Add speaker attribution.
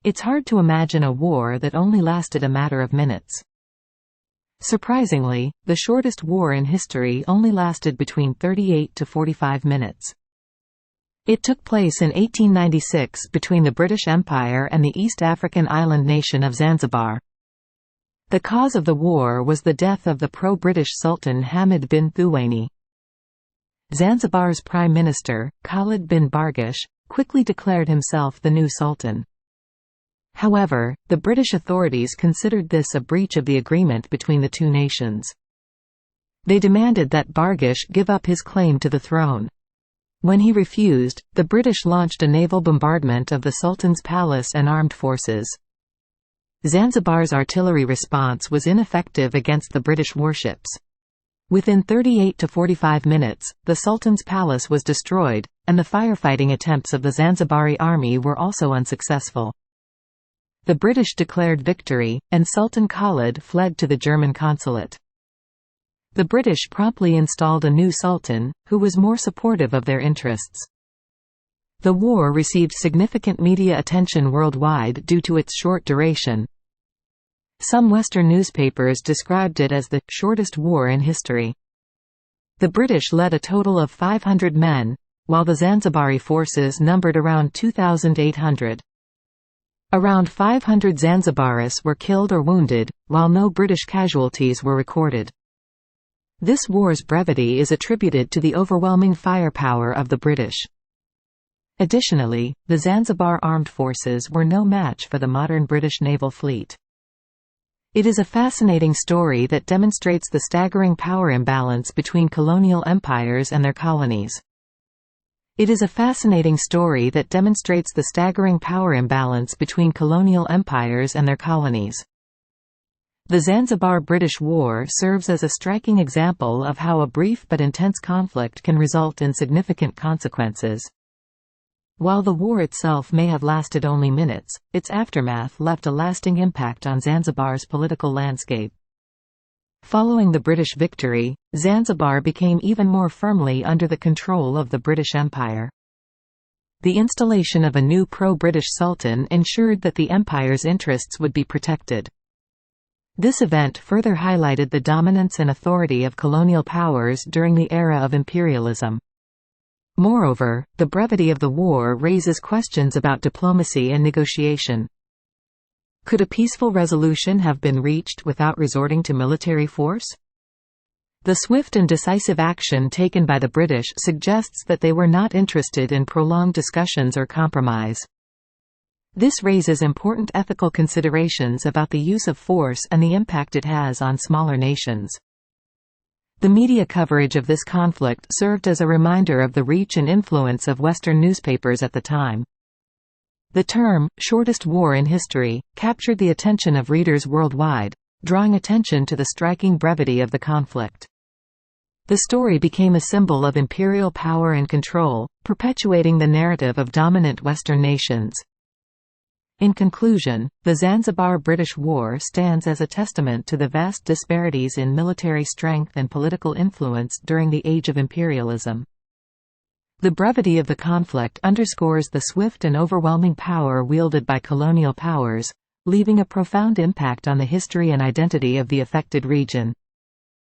Speaker 1: It's hard to imagine a war that only lasted a matter of minutes. Surprisingly, the shortest war in history only lasted between 38 to 45 minutes. It took place in 1896 between the British Empire and the East African island nation of Zanzibar. The cause of the war was the death of the pro-British Sultan Hamid bin Thuwaini. Zanzibar's Prime Minister, Khalid bin Bargash, quickly declared himself the new sultan. However, the British authorities considered this a breach of the agreement between the two nations. They demanded that Bargash give up his claim to the throne. When he refused, the British launched a naval bombardment of the Sultan's palace and armed forces. Zanzibar's artillery response was ineffective against the British warships. Within 38 to 45 minutes, the Sultan's palace was destroyed, and the firefighting attempts of the Zanzibari army were also unsuccessful. The British declared victory, and Sultan Khalid fled to the German consulate. The British promptly installed a new sultan, who was more supportive of their interests. The war received significant media attention worldwide due to its short duration. Some Western newspapers described it as the shortest war in history. The British led a total of 500 men, while the Zanzibari forces numbered around 2,800. Around 500 Zanzibaris were killed or wounded, while no British casualties were recorded. This war's brevity is attributed to the overwhelming firepower of the British. Additionally, the Zanzibar armed forces were no match for the modern British naval fleet. It is a fascinating story that demonstrates the staggering power imbalance between colonial empires and their colonies. The Zanzibar-British War serves as a striking example of how a brief but intense conflict can result in significant consequences. While the war itself may have lasted only minutes, its aftermath left a lasting impact on Zanzibar's political landscape. Following the British victory, Zanzibar became even more firmly under the control of the British Empire. The installation of a new pro-British sultan ensured that the empire's interests would be protected. This event further highlighted the dominance and authority of colonial powers during the era of imperialism. Moreover, the brevity of the war raises questions about diplomacy and negotiation. Could a peaceful resolution have been reached without resorting to military force? The swift and decisive action taken by the British suggests that they were not interested in prolonged discussions or compromise. This raises important ethical considerations about the use of force and the impact it has on smaller nations. The media coverage of this conflict served as a reminder of the reach and influence of Western newspapers at the time. The term, "shortest war in history," captured the attention of readers worldwide, drawing attention to the striking brevity of the conflict. The story became a symbol of imperial power and control, perpetuating the narrative of dominant Western nations. In conclusion, the Zanzibar-British War stands as a testament to the vast disparities in military strength and political influence during the age of imperialism. The brevity of the conflict underscores the swift and overwhelming power wielded by colonial powers, leaving a profound impact on the history and identity of the affected region.